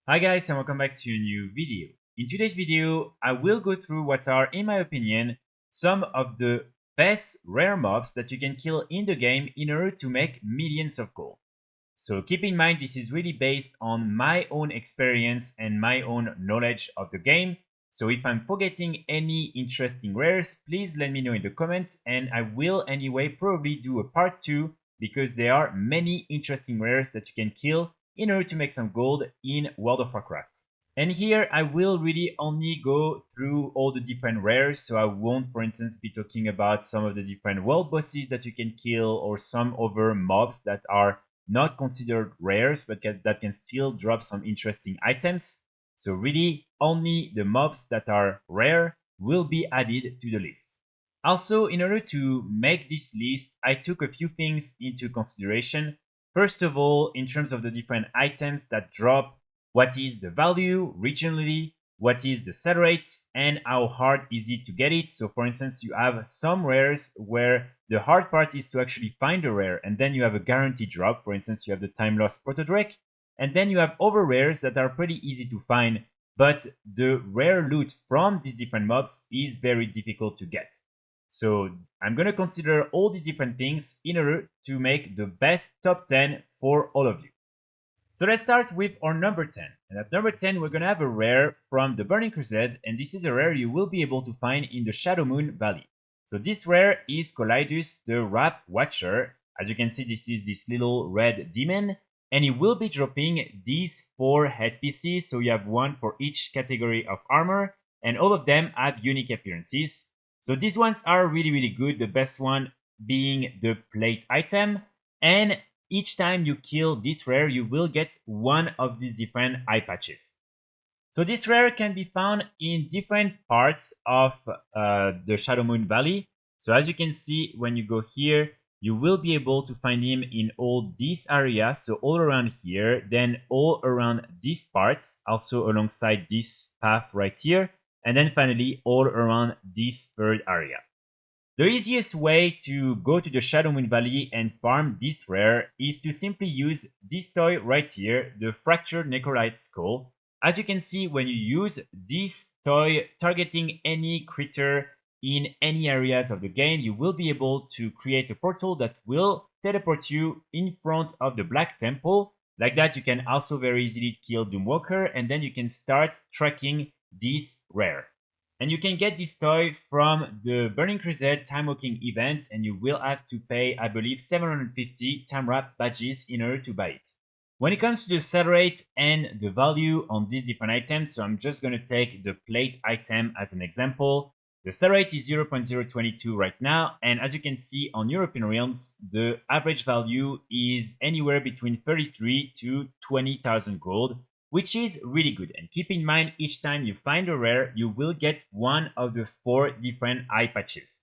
Hi guys and welcome back to a new video. In today's video, I will go through what are, in my opinion, some of the best rare mobs that you can kill in the game in order to make millions of gold. So keep in mind this is really based on my own experience and my own knowledge of the game. So if I'm forgetting any interesting rares, please let me know in the comments and I will anyway probably do a part 2 because there are many interesting rares that you can kill in order to make some gold in World of Warcraft. And here I will really only go through all the different rares, so I won't, for instance, be talking about some of the different world bosses that you can kill or some other mobs that are not considered rares but that can still drop some interesting items. So really only the mobs that are rare will be added to the list. Also, in order to make this list, I took a few things into consideration. First of all, in terms of the different items that drop, what is the value regionally, what is the sell rate, and how hard is it to get it. So for instance, you have some rares where the hard part is to actually find a rare, and then you have a guaranteed drop. For instance, you have the Time Lost Protodrake, and then you have other rares that are pretty easy to find, but the rare loot from these different mobs is very difficult to get. So I'm going to consider all these different things in order to make the best top 10 for all of you. So let's start with our number 10. And at number 10, we're going to have a rare from the Burning Crusade, and this is a rare you will be able to find in the Shadowmoon Valley. So this rare is Collidus the Warp-Watcher. As you can see, this is this little red demon, and it will be dropping these 4 headpieces, so you have one for each category of armor, and all of them have unique appearances. So these ones are really good, the best one being the plate item, and each time you kill this rare, you will get one of these different eye patches. So this rare can be found in different parts of the Shadowmoon Valley. So as you can see, when you go here, you will be able to find him in all these areas, so all around here, then all around these parts, also alongside this path right here, and then finally all around this third area. The easiest way to go to the Shadowmoon Valley and farm this rare is to simply use this toy right here, the Fractured Necrolite Skull. As you can see, when you use this toy targeting any creature in any areas of the game, you will be able to create a portal that will teleport you in front of the Black Temple. Like that, you can also very easily kill Doomwalker, and then you can start tracking this rare. And you can get this toy from the Burning Crusade Time Walking event, and you will have to pay, I believe, 750 Time Wrap badges in order to buy it. When it comes to the sell rate and the value on these different items, so I'm just going to take the plate item as an example. The sell rate is 0.022 right now, and as you can see on European realms, the average value is anywhere between 33 to 20,000 gold, which is really good. And keep in mind, each time you find a rare, you will get one of the 4 different eye patches.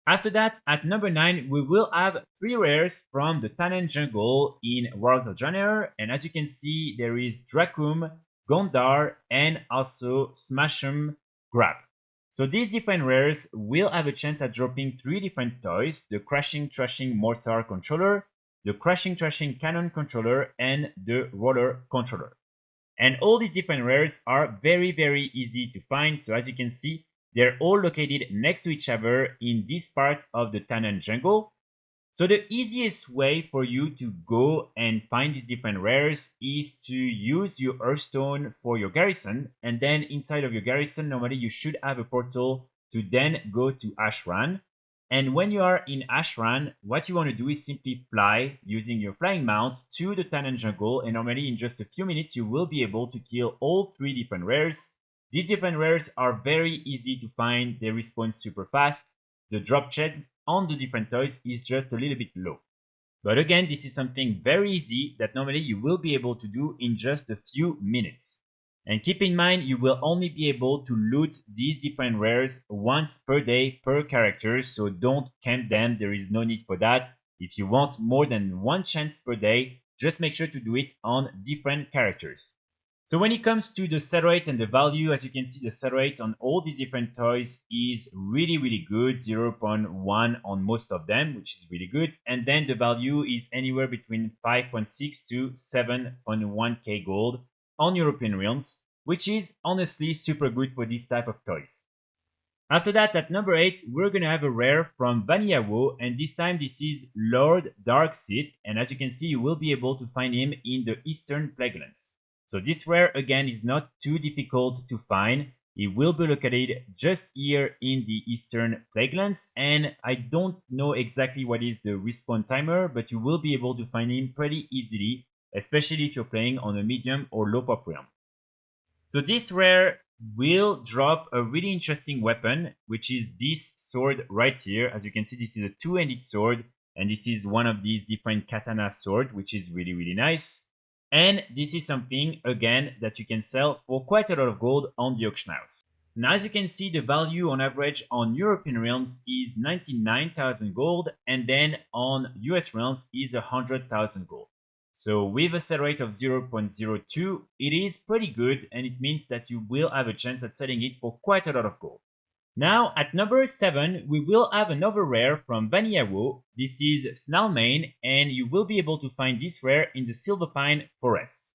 After that, at number 9, we will have 3 rares from the Tanaan jungle in World of Draenor, and as you can see, there is Dracum, Gondar, and also Smash'em Grab. So these different rares will have a chance at dropping 3 different toys: the Crashing Trashing Mortar Controller, the Crashing Trashing Cannon Controller, and the Roller Controller. And all these different rares are very easy to find. So as you can see, they're all located next to each other in this part of the Tanaan jungle. So the easiest way for you to go and find these different rares is to use your Hearthstone for your garrison, and then inside of your garrison, normally you should have a portal to then go to Ashran. And when you are in Ashran, what you want to do is simply fly using your flying mount to the Tanaan jungle, and normally in just a few minutes you will be able to kill all 3 different rares. These different rares are very easy to find, they respawn super fast. The drop chance on the different toys is just a little bit low. But again, this is something very easy that normally you will be able to do in just a few minutes. And keep in mind, you will only be able to loot these different rares once per day per character, so don't camp them, there is no need for that. If you want more than 1 chance per day, just make sure to do it on different characters. So when it comes to the sell rate and the value, as you can see, the sell rate on all these different toys is really good, 0.1 on most of them, which is really good. And then the value is anywhere between 5.6 to 7.1k gold on European realms, which is honestly super good for this type of toys. After that, at number 8, we're gonna have a rare from Vanilla WoW, and this time this is Lord Darkscythe, and as you can see, you will be able to find him in the Eastern Plaguelands. So this rare, again, is not too difficult to find. It will be located just here in the Eastern Plaguelands, and I don't know exactly what is the respawn timer, but you will be able to find him pretty easily, especially if you're playing on a medium or low pop realm. So this rare will drop a really interesting weapon, which is this sword right here. As you can see, this is a two-handed sword, and this is one of these different katana sword, which is really, really nice. And this is something, again, that you can sell for quite a lot of gold on the auction house. Now, as you can see, the value on average on European realms is 99,000 gold, and then on US realms is 100,000 gold. So with a sell rate of 0.02, it is pretty good, and it means that you will have a chance at selling it for quite a lot of gold. Now, at number 7, we will have another rare from Vanilla WoW. This is Snarlmane, and you will be able to find this rare in the Silverpine Forest.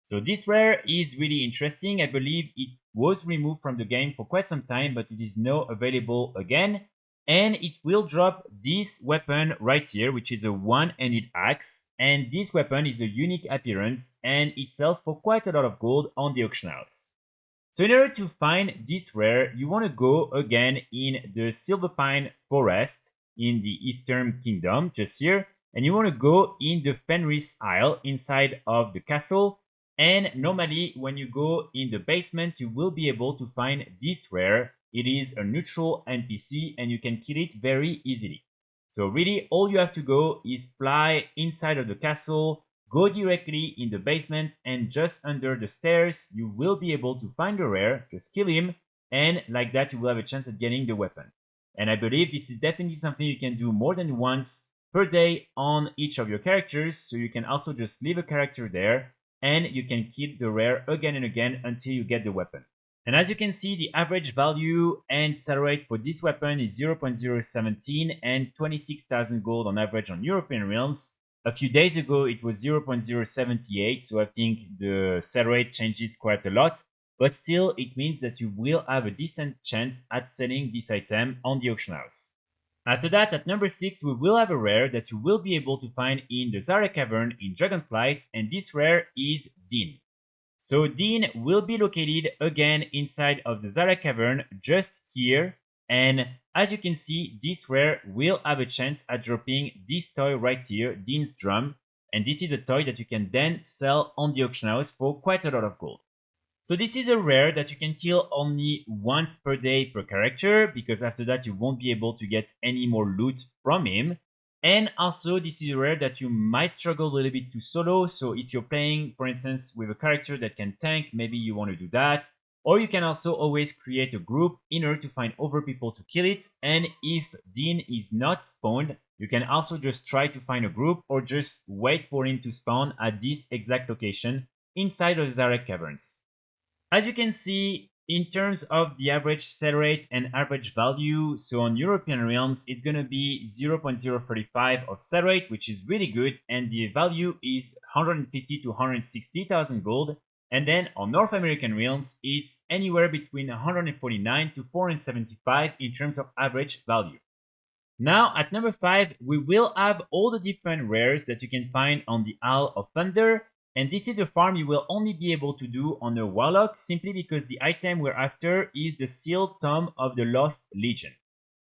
So this rare is really interesting. I believe it was removed from the game for quite some time, but it is now available again. And it will drop this weapon right here, which is a one-handed axe. And this weapon is a unique appearance, and it sells for quite a lot of gold on the auction house. So in order to find this rare, you want to go again in the Silverpine Forest in the Eastern Kingdom, just here. And you want to go in the Fenris Isle inside of the castle. And normally when you go in the basement, you will be able to find this rare. It is a neutral NPC and you can kill it very easily. So really all you have to go is fly inside of the castle, go directly in the basement, and just under the stairs you will be able to find the rare, just kill him, and like that you will have a chance at getting the weapon. And I believe this is definitely something you can do more than once per day on each of your characters, so you can also just leave a character there and you can kill the rare again and again until you get the weapon. And as you can see, the average value and sell rate for this weapon is 0.017 and 26,000 gold on average on European realms. A few days ago, it was 0.078, so I think the sell rate changes quite a lot. But still, it means that you will have a decent chance at selling this item on the auction house. After that, at number 6, we will have a rare that you will be able to find in the Zara Cavern in Dragonflight, and this rare is Dinn. So Dinn will be located again inside of the Zara Cavern, just here. And as you can see, this rare will have a chance at dropping this toy right here, Dinn's Drum. And this is a toy that you can then sell on the auction house for quite a lot of gold. So this is a rare that you can kill only once per day per character, because after that you won't be able to get any more loot from him. And also this is a rare that you might struggle a little bit to solo, so if you're playing, for instance, with a character that can tank, maybe you want to do that. Or you can also always create a group in order to find other people to kill it, and if Dinn is not spawned, you can also just try to find a group or just wait for him to spawn at this exact location inside of the direct caverns. As you can see, in terms of the average sell rate and average value, so on European realms, it's going to be 0.035 of sell rate, which is really good, and the value is 150 to 160,000 gold. And then on North American realms, it's anywhere between 149 to 475 in terms of average value. Now, at number 5, we will have all the different rares that you can find on the Isle of Thunder. And this is a farm you will only be able to do on a Warlock, simply because the item we're after is the Sealed Tome of the Lost Legion.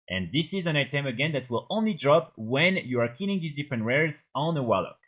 And this is an item again that will only drop when you are killing these different rares on a Warlock.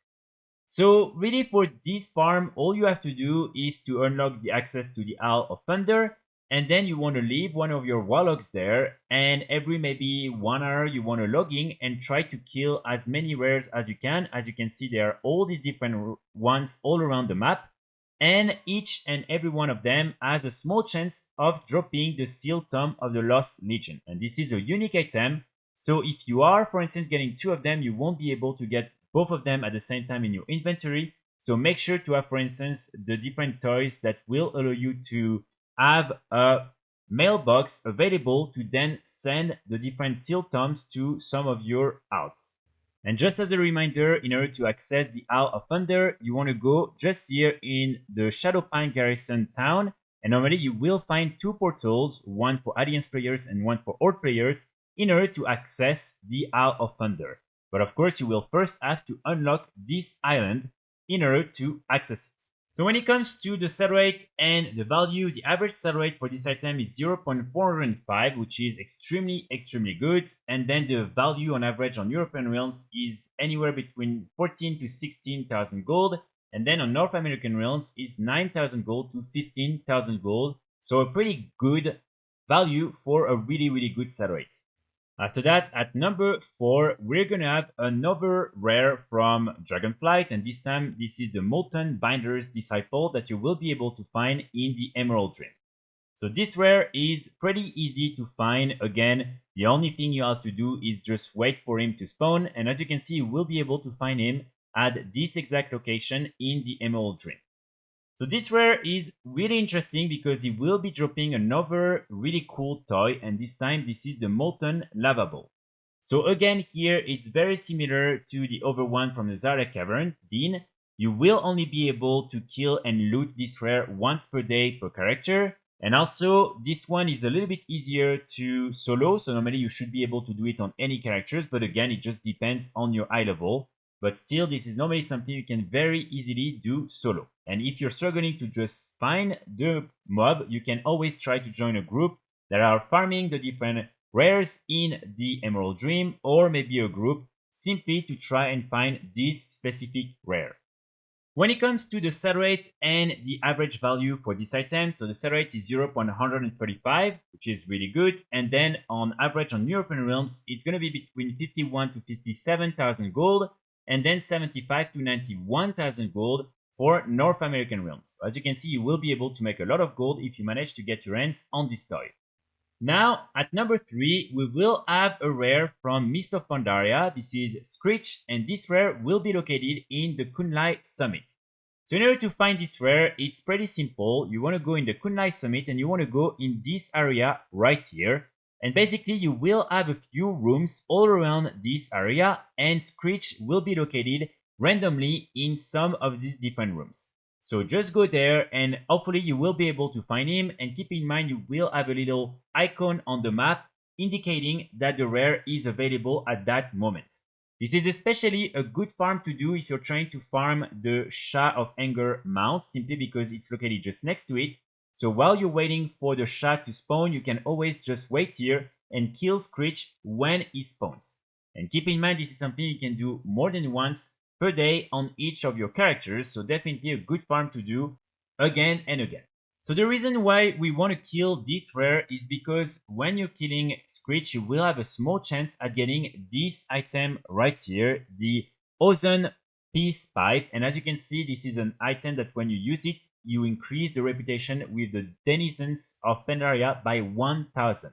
So really for this farm, all you have to do is to unlock the access to the Isle of Thunder, and then you want to leave one of your Warlocks there, and every maybe 1 hour you want to log in and try to kill as many rares as you can. As you can see, there are all these different ones all around the map, and each and every one of them has a small chance of dropping the Sealed Tome of the Lost Legion. And this is a unique item, so if you are, for instance, getting 2 of them, you won't be able to get both of them at the same time in your inventory. So make sure to have, for instance, the different toys that will allow you to have a mailbox available to then send the different Sealed Tomes to some of your outs. And just as a reminder, in order to access the Isle of Thunder, you want to go just here in the Shadowpine Garrison town. And normally you will find two portals, one for Alliance players and one for Horde players, in order to access the Isle of Thunder. But of course, you will first have to unlock this island in order to access it. So when it comes to the sell rate and the value, the average sell rate for this item is 0.405, which is extremely good. And then the value on average on European realms is anywhere between 14 to 16,000 gold. And then on North American realms is 9,000 gold to 15,000 gold. So a pretty good value for a really good sell rate. After that, at number 4, we're gonna have another rare from Dragonflight, and this time this is the Moltenbinder's Disciple that you will be able to find in the Emerald Dream. So this rare is pretty easy to find. Again, the only thing you have to do is just wait for him to spawn, and as you can see, you will be able to find him at this exact location in the Emerald Dream. So this rare is really interesting because he will be dropping another really cool toy, and this time this is the Molten Lava Ball. So again here it's very similar to the other one from the Zarya Cavern, Dinn. You will only be able to kill and loot this rare once per day per character, and also this one is a little bit easier to solo, so normally you should be able to do it on any characters, but again it just depends on your eye level. But still, this is normally something you can very easily do solo. And if you're struggling to just find the mob, you can always try to join a group that are farming the different rares in the Emerald Dream, or maybe a group simply to try and find this specific rare. When it comes to the sell rate and the average value for this item, so the sell rate is 0.135, which is really good. And then on average on European realms, it's going to be between 51 to 57,000 gold, and then 75 to 91,000 gold for North American realms. So as you can see, you will be able to make a lot of gold if you manage to get your hands on this toy. Now, at number 3, we will have a rare from Mist of Pandaria. This is Scritch, and this rare will be located in the Kunlai Summit. So in order to find this rare, it's pretty simple. You want to go in the Kunlai Summit, and you want to go in this area right here. And basically, you will have a few rooms all around this area, and Scritch will be located randomly in some of these different rooms. So just go there, and hopefully you will be able to find him. And keep in mind, you will have a little icon on the map indicating that the rare is available at that moment. This is especially a good farm to do if you're trying to farm the Shah of Anger mount, simply because it's located just next to it. So while you're waiting for the Shah to spawn, you can always just wait here and kill Scritch when he spawns. And keep in mind, this is something you can do more than once per day on each of your characters, so definitely a good farm to do again and again. So the reason why we want to kill this rare is because when you're killing Scritch, you will have a small chance at getting this item right here, the Ozen Peace Pipe. And as you can see, this is an item that when you use it, you increase the reputation with the denizens of Pandaria by 1000.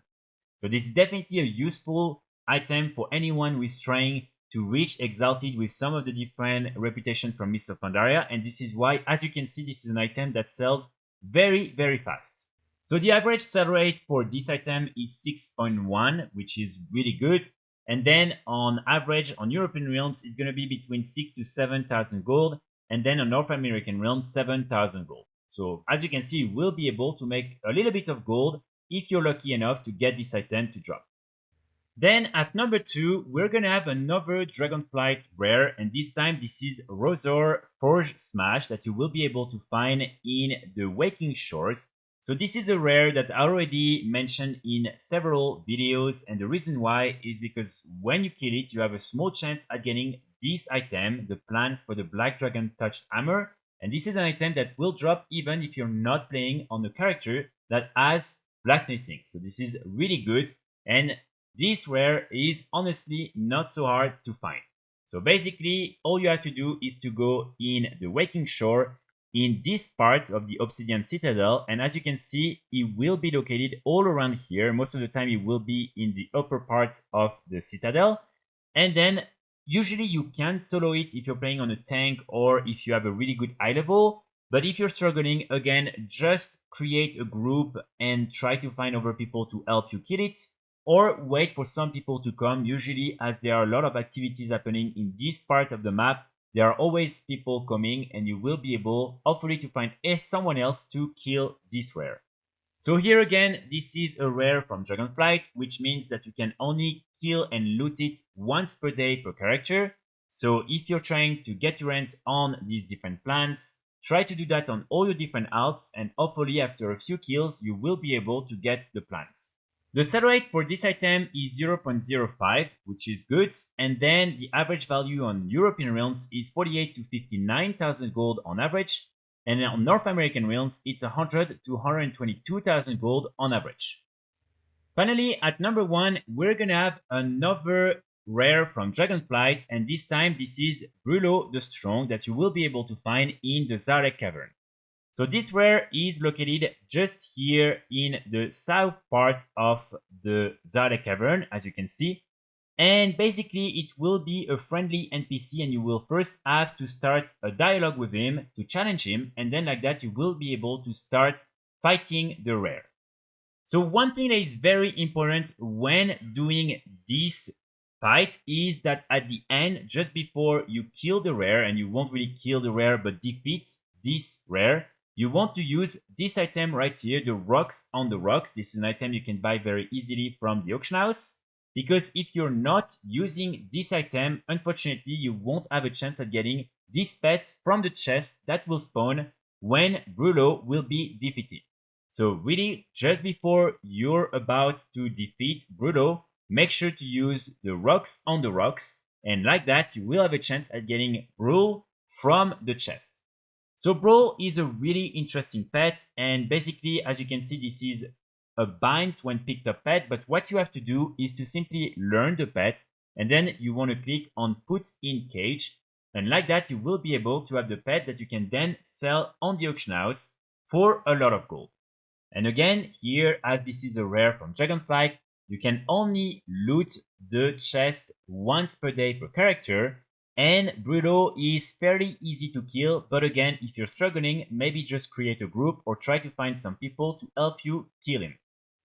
So this is definitely a useful item for anyone who is trying to reach Exalted with some of the different reputations from Mist of Pandaria. And this is why, as you can see, this is an item that sells very fast. So the average sell rate for this item is 6.1, which is really good. And then on average on European realms, it's going to be between 6 to 7,000 gold. And then on North American realms, 7,000 gold. So as you can see, you will be able to make a little bit of gold if you're lucky enough to get this item to drop. Then at number 2, we're gonna have another Dragonflight rare, and this time this is Rohzor Forgesmash that you will be able to find in the Waking Shores. So this is a rare that I already mentioned in several videos, and the reason why is because when you kill it, you have a small chance at getting this item, the plans for the Black Dragon Touched Hammer, and this is an item that will drop even if you're not playing on a character that has Blacknessing. So this is really good, and this rare is honestly not so hard to find. So basically, all you have to do is to go in the Waking Shore in this part of the Obsidian Citadel, and as you can see, it will be located all around here. Most of the time, it will be in the upper parts of the Citadel, and then usually you can solo it if you're playing on a tank or if you have a really good eye level. But if you're struggling, again, just create a group and try to find other people to help you kill it. or wait for some people to come. Usually, as there are a lot of activities happening in this part of the map, there are always people coming, and you will be able, hopefully, to find someone else to kill this rare. So here again, this is a rare from Dragonflight, which means that you can only kill and loot it once per day per character. So if you're trying to get your hands on these different plants, try to do that on all your different alts, and hopefully after a few kills, you will be able to get the plants. The sell rate for this item is 0.05, which is good, and then the average value on European realms is 48 to 59,000 gold on average, and on North American realms it's 100 to 122,000 gold on average. Finally, at number 1, we're gonna have another rare from Dragonflight, and this time this is Brullo the Strong that you will be able to find in the Zarek Cavern. So this rare is located just here in the south part of the Zarek Cavern, as you can see. And basically it will be a friendly NPC, and you will first have to start a dialogue with him to challenge him, and then like that you will be able to start fighting the rare. So one thing that is very important when doing this fight is that at the end, just before you kill the rare, and you won't really kill the rare but defeat this rare, you want to use this item right here, the rocks on the rocks. This is an item you can buy very easily from the auction house, because if you're not using this item, unfortunately you won't have a chance at getting this pet from the chest that will spawn when Brullo will be defeated. So really, just before you're about to defeat Brullo, make sure to use the rocks on the rocks, and like that you will have a chance at getting Brullo from the chest. So Brullo is a really interesting pet, and basically, as you can see, this is a binds when picked up pet, but what you have to do is to simply learn the pet, and then you want to click on put in cage, and like that you will be able to have the pet that you can then sell on the auction house for a lot of gold. And again, here, as this is a rare from Dragonflight, you can only loot the chest once per day per character, and Brullo is fairly easy to kill, but again, if you're struggling, maybe just create a group or try to find some people to help you kill him.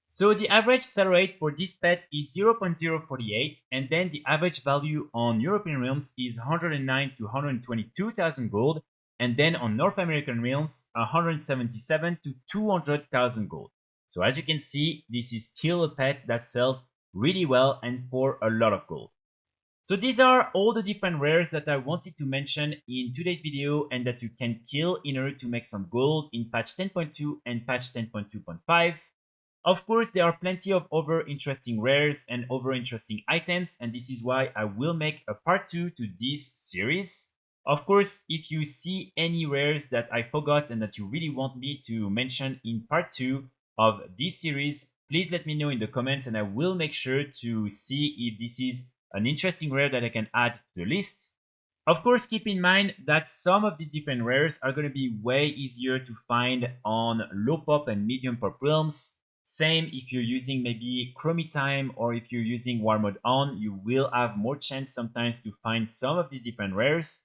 So the average sell rate for this pet is 0.048, and then the average value on European realms is 109 to 122,000 gold, and then on North American realms 177 to 200,000 gold. So as you can see, this is still a pet that sells really well and for a lot of gold. So these are all the different rares that I wanted to mention in today's video, and that you can kill in order to make some gold in patch 10.2 and patch 10.2.5. Of course, there are plenty of other interesting rares and other interesting items, and this is why I will make a part 2 to this series. Of course, if you see any rares that I forgot and that you really want me to mention in part 2 of this series, please let me know in the comments, and I will make sure to see if this is an interesting rare that I can add to the list. Of course, keep in mind that some of these different rares are going to be way easier to find on low pop and medium pop realms. Same if you're using maybe Chromie Time, or if you're using War Mode on, you will have more chance sometimes to find some of these different rares.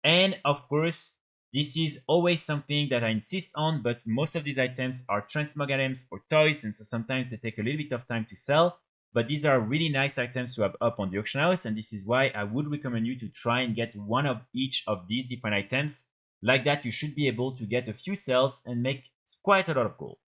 And of course, this is always something that I insist on, but most of these items are transmog items or toys, and so sometimes they take a little bit of time to sell. But these are really nice items to have up on the auction house, and this is why I would recommend you to try and get one of each of these different items. Like that, you should be able to get a few sales and make quite a lot of gold.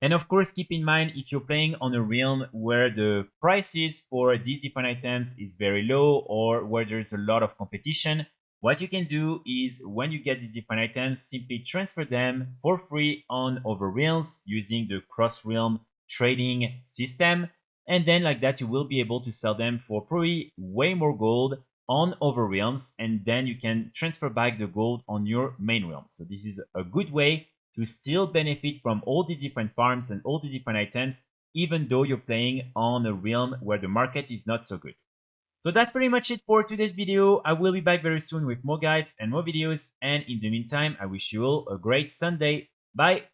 And of course, keep in mind, if you're playing on a realm where the prices for these different items is very low, or where there's a lot of competition, what you can do is, when you get these different items, simply transfer them for free on other realms using the cross-realm trading system. And then like that, you will be able to sell them for probably way more gold on other realms, and then you can transfer back the gold on your main realm. So this is a good way to still benefit from all these different farms and all these different items, even though you're playing on a realm where the market is not so good. So that's pretty much it for today's video. I will be back very soon with more guides and more videos, and in the meantime, I wish you all a great Sunday. Bye!